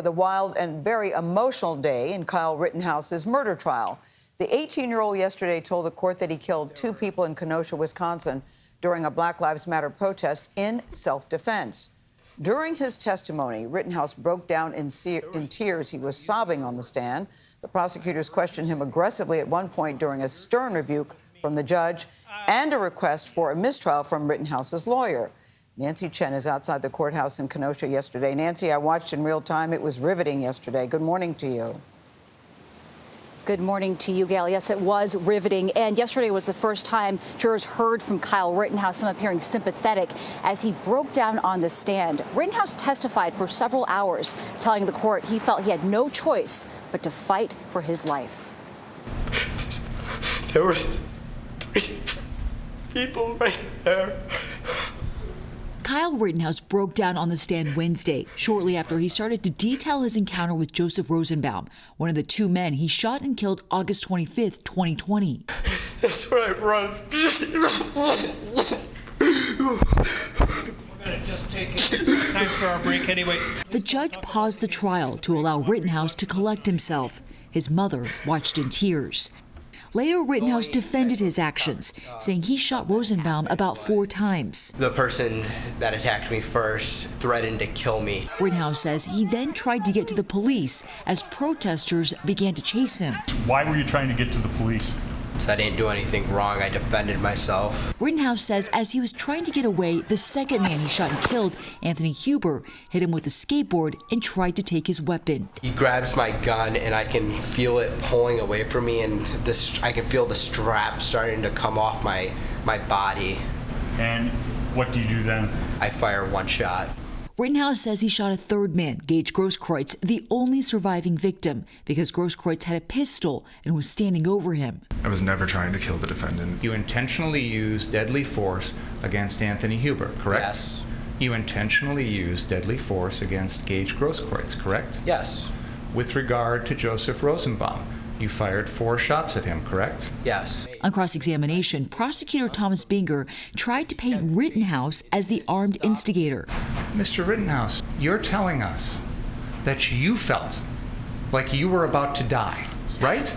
The wild and very emotional day in Kyle Rittenhouse's murder trial. The 18-year-old yesterday told the court that he killed 2 people in Kenosha, Wisconsin, during a Black Lives Matter protest in self-defense. During his testimony, Rittenhouse broke down in tears. He was sobbing on the stand. The prosecutors questioned him aggressively at one point during a stern rebuke from the judge and a request for a mistrial from Rittenhouse's lawyer. Nancy Chen is outside the courthouse in Kenosha yesterday. Nancy, I watched in real time. It was riveting yesterday. Good morning to you. Good morning to you, Gayle. Yes, it was riveting. And yesterday was the first time jurors heard from Kyle Rittenhouse, some appearing sympathetic as he broke down on the stand. Rittenhouse testified for several hours, telling the court he felt he had no choice but to fight for his life. There were 3 people right there. Kyle Rittenhouse broke down on the stand Wednesday, shortly after he started to detail his encounter with Joseph Rosenbaum, one of the 2 men he shot and killed August 25th, 2020. That's where I run. We're going to just take it. Time for our break anyway. The judge paused the trial to allow Rittenhouse to collect himself. His mother watched in tears. Later, Rittenhouse defended his actions, saying he shot Rosenbaum about 4 times. The person that attacked me first threatened to kill me. Rittenhouse says he then tried to get to the police as protesters began to chase him. Why were you trying to get to the police? So I didn't do anything wrong. I defended myself. Rittenhouse says as he was trying to get away, the second man he shot and killed, Anthony Huber, hit him with a skateboard and tried to take his weapon. He grabs my gun and I can feel it pulling away from me, and I can feel the strap starting to come off my body. And what do you do then? I fire 1 shot. Rittenhouse says he shot a 3rd man, Gage Grosskreutz, the only surviving victim, because Grosskreutz had a pistol and was standing over him. I was never trying to kill the defendant. You intentionally used deadly force against Anthony Huber, correct? Yes. You intentionally used deadly force against Gage Grosskreutz, correct? Yes. With regard to Joseph Rosenbaum, you fired 4 shots at him, correct? Yes. On cross-examination, prosecutor Thomas Binger tried to paint Rittenhouse as the armed instigator. Mr. Rittenhouse, you're telling us that you felt like you were about to die, right?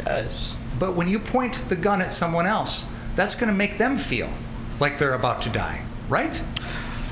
Yes. But when you point the gun at someone else, that's going to make them feel like they're about to die, right?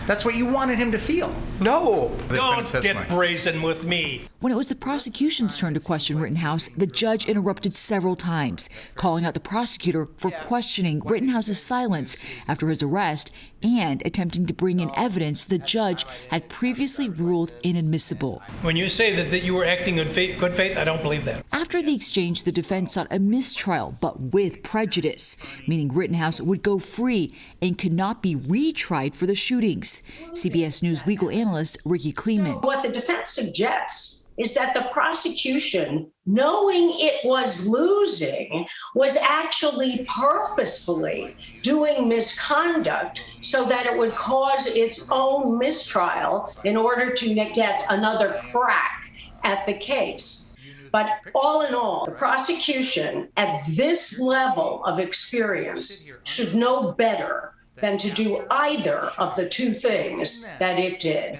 That's what you wanted him to feel. No. Don't get brazen with me. When it was the prosecution's turn to question Rittenhouse, the judge interrupted several times, calling out the prosecutor for questioning Rittenhouse's silence after his arrest and attempting to bring in evidence the judge had previously ruled inadmissible. When you say that you were acting in good faith, I don't believe that. After the exchange, the defense sought a mistrial, but with prejudice, meaning Rittenhouse would go free and could not be retried for the shootings. CBS News legal analyst Ricky Kleeman. What the defense suggests is that the prosecution, knowing it was losing, was actually purposefully doing misconduct so that it would cause its own mistrial in order to get another crack at the case. But all in all, the prosecution at this level of experience should know better than to do either of the 2 things that it did.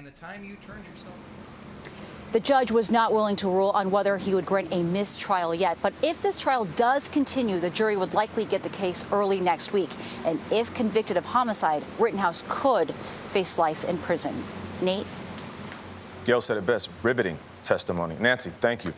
The judge was not willing to rule on whether he would grant a mistrial yet. But if this trial does continue, the jury would likely get the case early next week. And if convicted of homicide, Rittenhouse could face life in prison. Nate? Gayle said it best, riveting testimony. Nancy, thank you.